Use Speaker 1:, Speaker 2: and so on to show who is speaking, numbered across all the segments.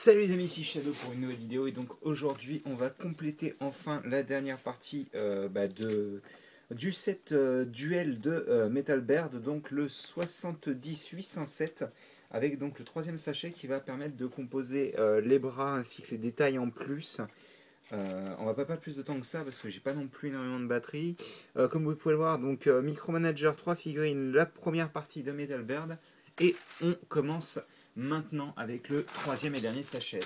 Speaker 1: Salut les amis, ici Shadow pour une nouvelle vidéo et donc aujourd'hui on va compléter enfin la dernière partie du set duel de Metal Bird, donc le 70-807 avec donc le troisième sachet qui va permettre de composer les bras ainsi que les détails en plus. On va pas perdre plus de temps que ça parce que j'ai pas non plus énormément de batterie. Comme vous pouvez le voir, donc Micromanager 3 figurines, la première partie de Metal Bird et on commence maintenant avec le troisième et dernier sachet.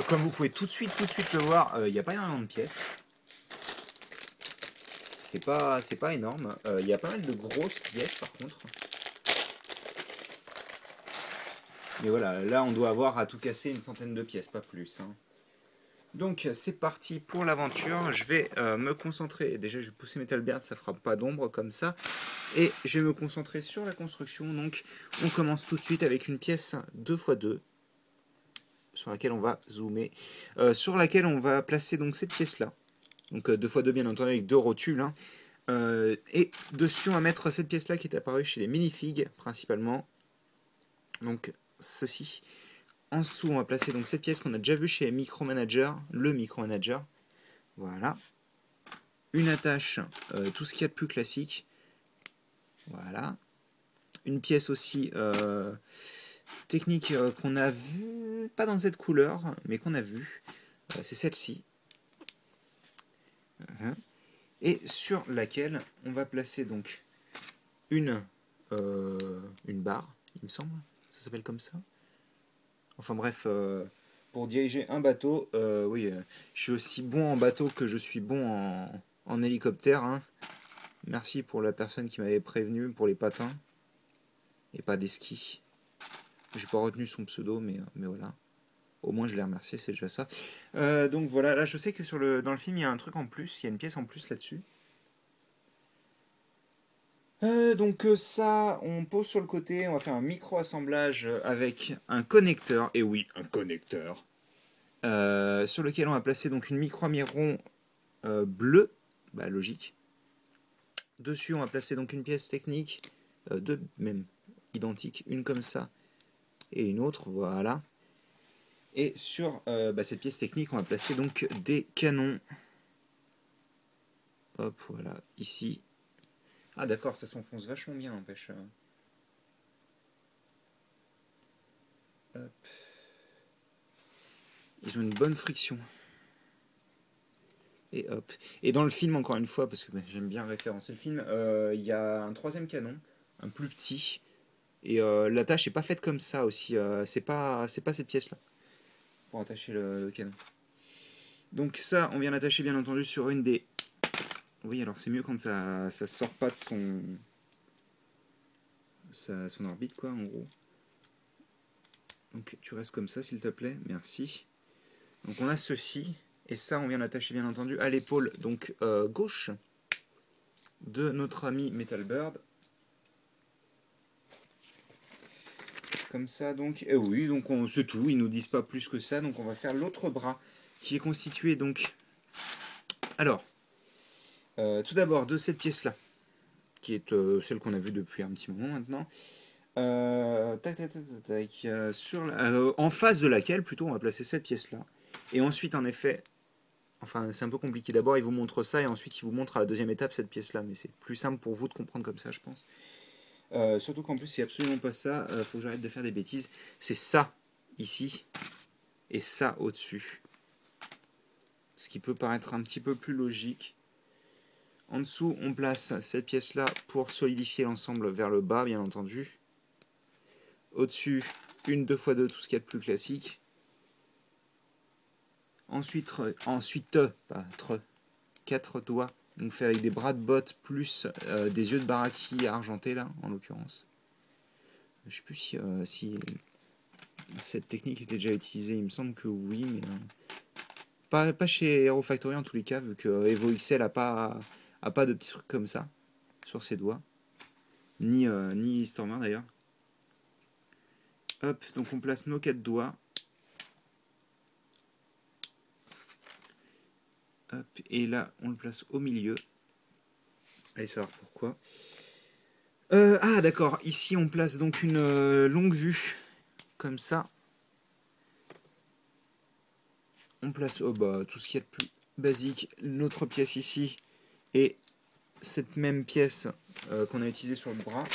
Speaker 1: Comme vous pouvez tout de suite le voir, il n'y a pas énormément de pièces. C'est pas énorme. Il y a pas mal de grosses pièces par contre. Mais voilà, là on doit avoir à tout casser une centaine de pièces, pas plus. Hein. Donc c'est parti pour l'aventure. Je vais me concentrer. Déjà je vais pousser Metal Bird, ça fera pas d'ombre comme ça. Et je vais me concentrer sur la construction. Donc on commence tout de suite avec une pièce 2x2 sur laquelle on va zoomer, sur laquelle on va placer donc cette pièce là. Donc 2x2 bien entendu avec deux rotules. Hein. Et dessus on va mettre cette pièce là qui est apparue chez les minifigs principalement. Donc ceci. En dessous on va placer donc cette pièce qu'on a déjà vue chez Micromanager, le Micromanager. Voilà. Une attache, tout ce qu'il y a de plus classique. Voilà. Une pièce aussi technique qu'on a vue, pas dans cette couleur, mais qu'on a vue. C'est celle-ci. Et sur laquelle on va placer donc une barre, il me semble. Ça s'appelle comme ça. Enfin bref, pour diriger un bateau, oui, je suis aussi bon en bateau que je suis bon en hélicoptère. Hein. Merci pour la personne qui m'avait prévenu pour les patins et pas des skis. J'ai pas retenu son pseudo, mais voilà. Au moins je l'ai remercié, c'est déjà ça. Donc voilà, là je sais que dans le film il y a un truc en plus, il y a une pièce en plus là-dessus. Ça, on pose sur le côté, on va faire un micro-assemblage avec un connecteur, et oui, un connecteur, sur lequel on va placer donc une micro-miron bleue, bah logique. Dessus, on va placer donc une pièce technique, deux même identiques, une comme ça et une autre, voilà. Et sur cette pièce technique, on va placer donc des canons. Hop, voilà, ici. Ah d'accord, ça s'enfonce vachement bien, n'empêche. Hop. Ils ont une bonne friction. Et hop. Et dans le film, encore une fois, parce que j'aime bien référencer le film, il y a un troisième canon, un plus petit. Et la tâche n'est pas faite comme ça aussi. C'est pas cette pièce-là pour attacher le canon. Donc ça, on vient l'attacher bien entendu sur une des... Oui, alors c'est mieux quand ça sort pas de son orbite, quoi, en gros. Donc tu restes comme ça, s'il te plaît. Merci. Donc on a ceci. Et ça, on vient l'attacher bien entendu à l'épaule, donc gauche de notre ami Metal Bird. Comme ça, donc. Et oui, donc c'est tout. Ils nous disent pas plus que ça. Donc on va faire l'autre bras qui est constitué donc. Alors, tout d'abord de cette pièce-là, qui est celle qu'on a vue depuis un petit moment maintenant. En face de laquelle, plutôt, on va placer cette pièce-là. Et ensuite, en effet, enfin, c'est un peu compliqué. D'abord, il vous montre ça et ensuite, il vous montre à la deuxième étape cette pièce-là. Mais c'est plus simple pour vous de comprendre comme ça, je pense. Surtout qu'en plus, c'est absolument pas ça. Faut que j'arrête de faire des bêtises. C'est ça, ici, et ça au-dessus. Ce qui peut paraître un petit peu plus logique. En dessous, on place cette pièce-là pour solidifier l'ensemble vers le bas, bien entendu. Au-dessus, une 2x2, tout ce qu'il y a de plus classique. Ensuite, pas 4 doigts, donc fait avec des bras de botte plus des yeux de baraki argentés là, en l'occurrence. Je sais plus si cette technique était déjà utilisée, il me semble que oui, mais pas chez Hero Factory en tous les cas, vu que Evo XL a pas de petits trucs comme ça sur ses doigts, ni Stormer d'ailleurs. Hop, donc on place nos 4 doigts. Hop, et là on le place au milieu. Allez savoir pourquoi. Ah d'accord, ici on place donc une longue vue, comme ça. On place bah, tout ce qu'il y a de plus basique. Notre pièce ici et cette même pièce qu'on a utilisée sur le bras.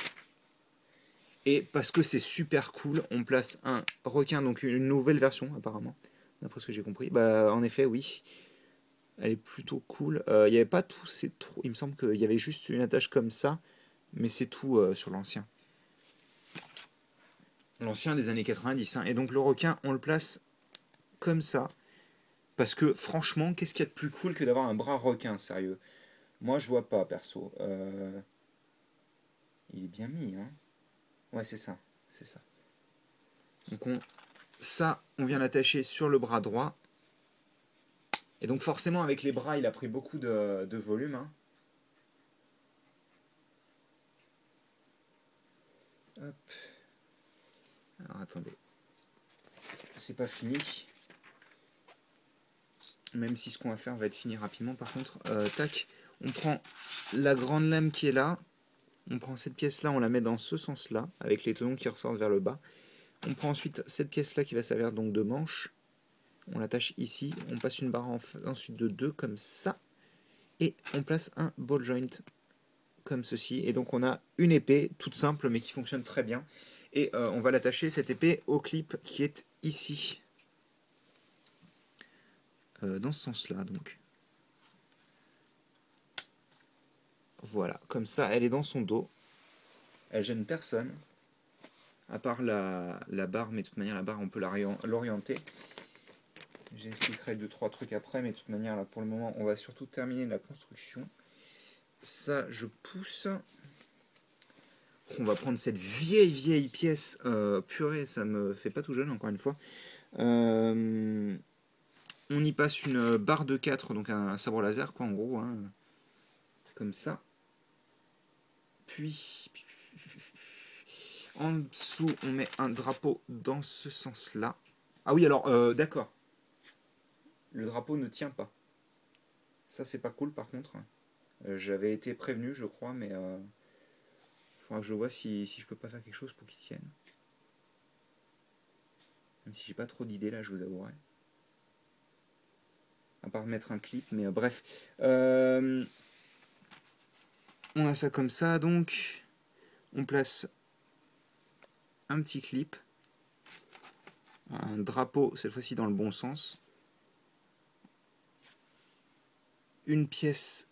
Speaker 1: Et parce que c'est super cool, on place un requin, donc une nouvelle version apparemment, d'après ce que j'ai compris. Bah en effet oui, elle est plutôt cool. Il n'y avait pas tout, c'est trop. Il me semble qu'il y avait juste une attache comme ça, mais c'est tout sur l'ancien. L'ancien des années 90. Hein. Et donc le requin, on le place comme ça. Parce que franchement, qu'est-ce qu'il y a de plus cool que d'avoir un bras requin, sérieux? Moi, je vois pas, perso. Il est bien mis, hein. Ouais, c'est ça. C'est ça. Donc ça, on vient l'attacher sur le bras droit. Et donc forcément, avec les bras, il a pris beaucoup de volume. Hein. Hop. Alors attendez. C'est pas fini. Même si ce qu'on va faire va être fini rapidement par contre. Tac. On prend la grande lame qui est là. On prend cette pièce-là, on la met dans ce sens-là, avec les tenons qui ressortent vers le bas. On prend ensuite cette pièce-là qui va servir donc de manche. On l'attache ici. On passe une barre ensuite de 2 comme ça. Et on place un ball joint comme ceci. Et donc on a une épée toute simple mais qui fonctionne très bien. Et on va l'attacher cette épée au clip qui est ici. Dans ce sens-là donc. Voilà, comme ça elle est dans son dos. Elle gêne personne. À part la barre, mais de toute manière la barre on peut l'orienter. J'expliquerai 2-3 trucs après, mais de toute manière là pour le moment on va surtout terminer la construction. Ça je pousse. On va prendre cette vieille pièce. Purée, ça me fait pas tout jeune encore une fois. On y passe une barre de 4, donc un sabre laser quoi en gros. Hein, comme ça. Puis en dessous on met un drapeau dans ce sens là. Ah oui alors d'accord. Le drapeau ne tient pas. Ça c'est pas cool par contre. J'avais été prévenu je crois mais faudra que je vois si je peux pas faire quelque chose pour qu'il tienne. Même si j'ai pas trop d'idées là je vous avouerai. À part mettre un clip mais bref. On a ça comme ça donc. On place un petit clip. Un drapeau cette fois-ci dans le bon sens. Une pièce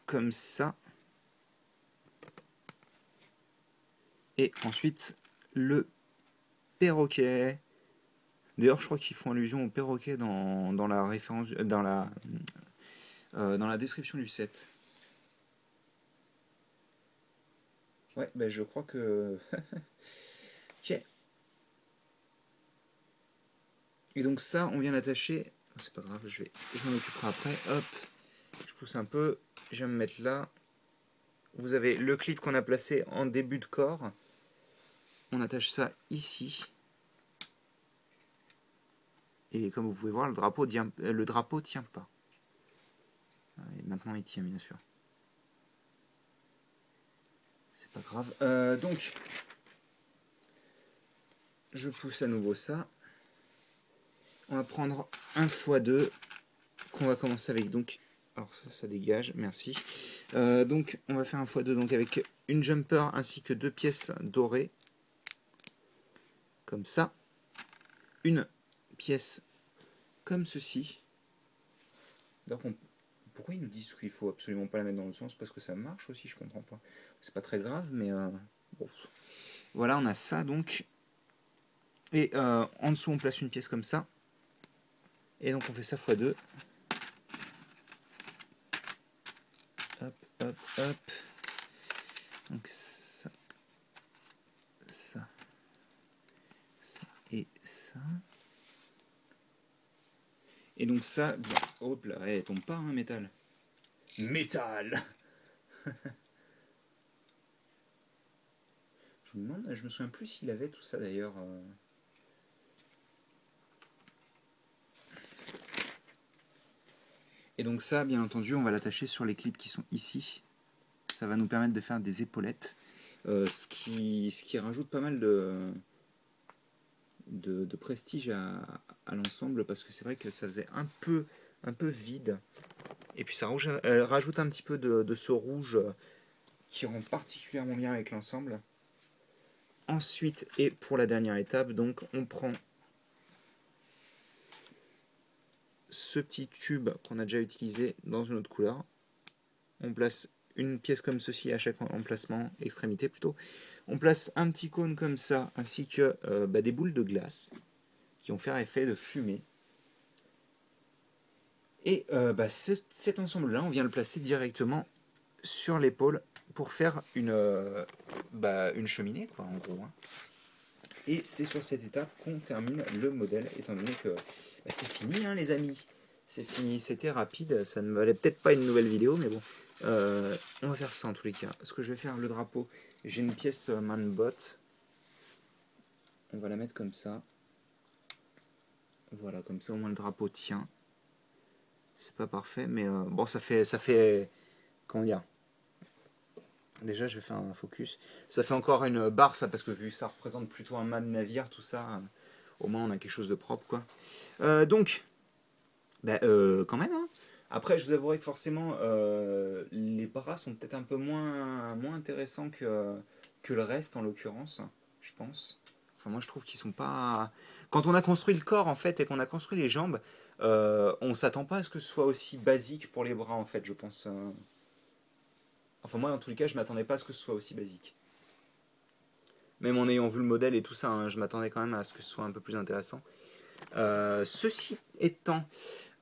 Speaker 1: comme ça. Et ensuite le perroquet. D'ailleurs, je crois qu'ils font allusion au perroquet dans la référence, dans la description du set. Ouais, ben je crois que. Ok. Et donc ça, on vient l'attacher. Oh, c'est pas grave, je m'en occuperai après. Hop, je pousse un peu. Je vais me mettre là. Vous avez le clip qu'on a placé en début de corps. On attache ça ici. Et comme vous pouvez voir, le drapeau tient pas. Et maintenant, il tient, bien sûr. C'est pas grave. Donc, je pousse à nouveau ça. On va prendre un x2 qu'on va commencer avec. Donc, alors ça dégage, merci. Donc, on va faire un x2 donc avec une jumper ainsi que 2 pièces dorées. Comme ça. Une pièce comme ceci. Donc, pourquoi ils nous disent qu'il faut absolument pas la mettre dans le sens? Parce que ça marche aussi, je comprends pas. C'est pas très grave, mais bon. Voilà, on a ça donc. Et en dessous, on place une pièce comme ça. Et donc, on fait ça x2. Hop, hop, hop. Donc, ça, ça, ça et ça. Et donc, ça, bon, hop là, elle tombe pas, hein, métal. Métal. Je me demande, je me souviens plus s'il avait tout ça d'ailleurs. Et donc ça, bien entendu, on va l'attacher sur les clips qui sont ici. Ça va nous permettre de faire des épaulettes. ce qui rajoute pas mal de prestige à l'ensemble, parce que c'est vrai que ça faisait un peu vide. Et puis ça rajoute un petit peu de ce rouge qui rend particulièrement bien avec l'ensemble. Ensuite, et pour la dernière étape, donc on prend ce petit tube qu'on a déjà utilisé dans une autre couleur. On place une pièce comme ceci à chaque emplacement, extrémité plutôt. On place un petit cône comme ça, ainsi que des boules de glace qui vont faire effet de fumée. Et cet ensemble-là, on vient le placer directement sur l'épaule pour faire une cheminée, quoi, en gros. Hein. Et c'est sur cette étape qu'on termine le modèle, étant donné que c'est fini, hein, les amis. C'est fini, c'était rapide, ça ne valait peut-être pas une nouvelle vidéo, mais bon. On va faire ça en tous les cas. Ce que je vais faire, le drapeau, j'ai une pièce manbot. On va la mettre comme ça. Voilà, comme ça au moins le drapeau tient. C'est pas parfait, mais bon, ça fait, comment dire. Déjà, je vais faire un focus. Ça fait encore une barre, ça, parce que vu que ça représente plutôt un mât de navire, tout ça, au moins on a quelque chose de propre, quoi. Donc, quand même, hein. Après, je vous avouerai que forcément, les bras sont peut-être un peu moins intéressants que le reste, en l'occurrence, je pense. Enfin, moi, je trouve qu'ils sont pas. Quand on a construit le corps, en fait, et qu'on a construit les jambes, on s'attend pas à ce que ce soit aussi basique pour les bras, en fait, je pense. Enfin, moi, en tous les cas, je m'attendais pas à ce que ce soit aussi basique. Même en ayant vu le modèle et tout ça, hein, je m'attendais quand même à ce que ce soit un peu plus intéressant. Ceci étant,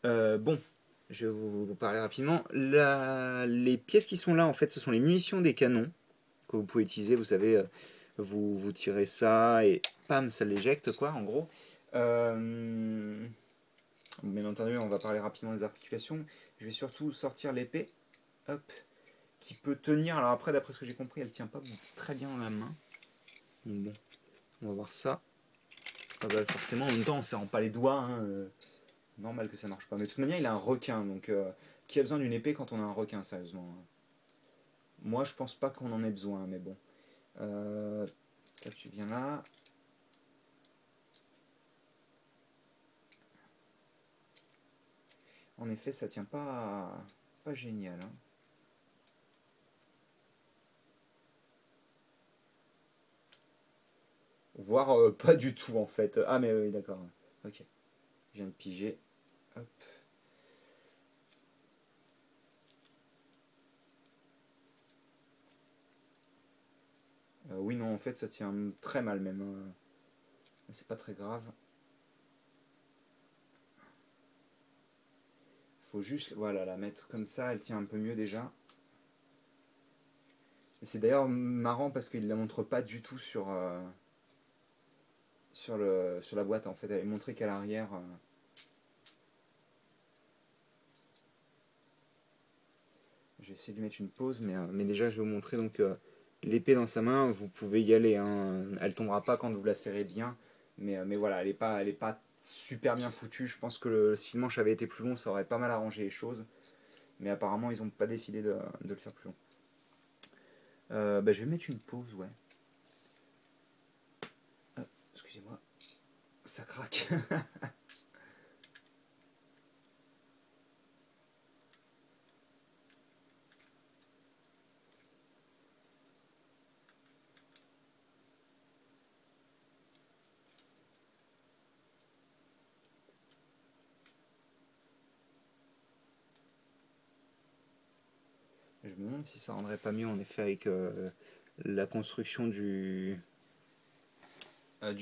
Speaker 1: bon, je vais vous parler rapidement. Les pièces qui sont là, en fait, ce sont les munitions des canons que vous pouvez utiliser. Vous savez, vous tirez ça et pam, ça l'éjecte, quoi, en gros. Bien entendu, on va parler rapidement des articulations. Je vais surtout sortir l'épée, hop, qui peut tenir. Alors après, d'après ce que j'ai compris, elle tient pas très bien dans la main. Donc bon, on va voir ça. Ah bah, forcément, en même temps, on ne serre pas les doigts. Hein, normal que ça marche pas. Mais de toute manière, il a un requin. Donc, qui a besoin d'une épée quand on a un requin, sérieusement? Moi, je pense pas qu'on en ait besoin, mais bon. Ça, tu viens là. En effet, ça tient pas génial. Hein. Voire pas du tout, en fait. Ah, mais oui, d'accord. Ok. Je viens de piger. Hop. Oui, non, en fait, ça tient très mal même. Hein. C'est pas très grave. Faut juste, voilà, la mettre comme ça. Elle tient un peu mieux déjà. Et c'est d'ailleurs marrant parce qu'il la montre pas du tout sur la boîte. En fait, elle est montrée qu'à l'arrière. Je vais essayer de lui mettre une pause, mais déjà, je vais vous montrer donc l'épée dans sa main. Vous pouvez y aller. Hein. Elle tombera pas quand vous la serrez bien. Mais voilà, elle est pas super bien foutue. Je pense que si le manche avait été plus long, ça aurait pas mal arrangé les choses. Mais apparemment, ils n'ont pas décidé de le faire plus long. Je vais mettre une pause, ouais. Ah, excusez-moi, ça craque. Je me demande si ça rendrait pas mieux en effet avec la construction du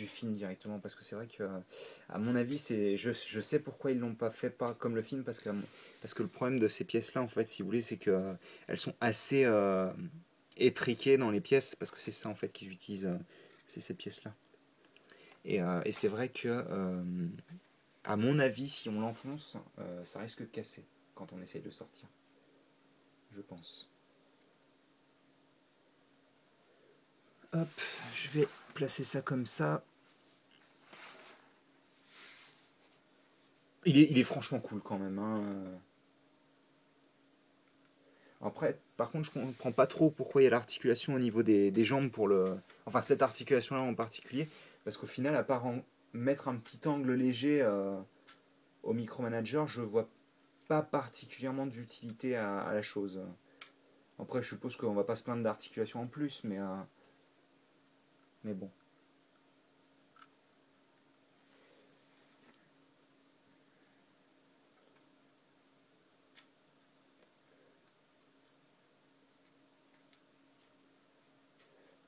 Speaker 1: film directement, parce que c'est vrai que à mon avis je sais pourquoi ils l'ont pas fait pas comme le film, parce que le problème de ces pièces là en fait, si vous voulez, c'est que elles sont assez étriquées dans les pièces, parce que c'est ça en fait qu'ils utilisent, c'est ces pièces là, et c'est vrai que à mon avis, si on l'enfonce, ça risque de casser quand on essaye de sortir, je pense. Hop, je vais placer ça comme ça. Il est franchement cool quand même. Hein. Après, par contre, je comprends pas trop pourquoi il y a l'articulation au niveau des jambes pour le. Enfin, cette articulation-là en particulier, parce qu'au final, à part mettre un petit angle léger au micromanager, je vois pas particulièrement d'utilité à la chose. Après, je suppose qu'on va pas se plaindre d'articulation en plus, mais bon.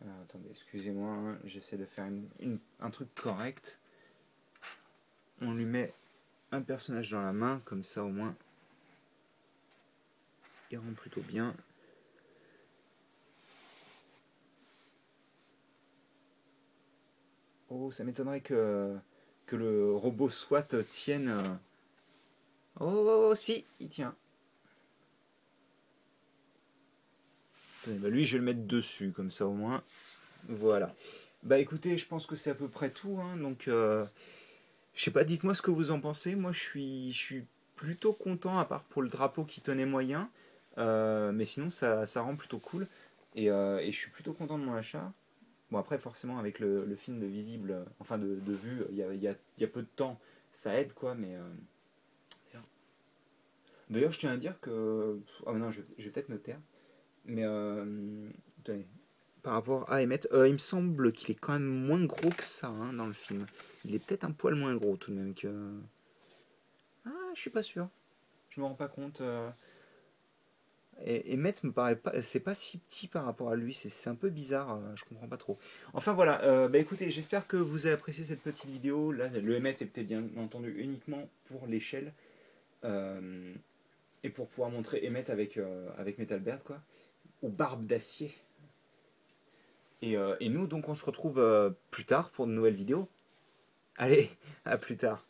Speaker 1: Alors, attendez, excusez-moi, hein, j'essaie de faire un truc correct. On lui met un personnage dans la main, comme ça au moins, il rend plutôt bien. Oh, ça m'étonnerait que le robot SWAT tienne. Oh, oh, oh, si, il tient. Attendez, bah lui, je vais le mettre dessus, comme ça au moins. Voilà. Bah écoutez, je pense que c'est à peu près tout, hein, donc je sais pas, dites-moi ce que vous en pensez. Moi, je suis plutôt content, à part pour le drapeau qui tenait moyen. Mais sinon, ça rend plutôt cool. Et je suis plutôt content de mon achat. Bon, après, forcément, avec le film de visible, enfin de vue, il y a peu de temps, ça aide, quoi. Mais d'ailleurs, je tiens à dire que. Oh non, je vais peut-être noter. Mais attendez, par rapport à Emmett, il me semble qu'il est quand même moins gros que ça, hein, dans le film. Il est peut-être un poil moins gros tout de même que. Ah, je suis pas sûr. Je me rends pas compte. Et Emmett me paraît pas, c'est pas si petit par rapport à lui. C'est un peu bizarre. Je comprends pas trop. Enfin voilà. Bah écoutez, j'espère que vous avez apprécié cette petite vidéo. Là, le Emmett est peut-être bien entendu uniquement pour l'échelle euh, et pour pouvoir montrer Emmett avec Metalbert, quoi, ou Barbe d'acier. Et nous, donc, on se retrouve plus tard pour de nouvelles vidéos. Allez, à plus tard.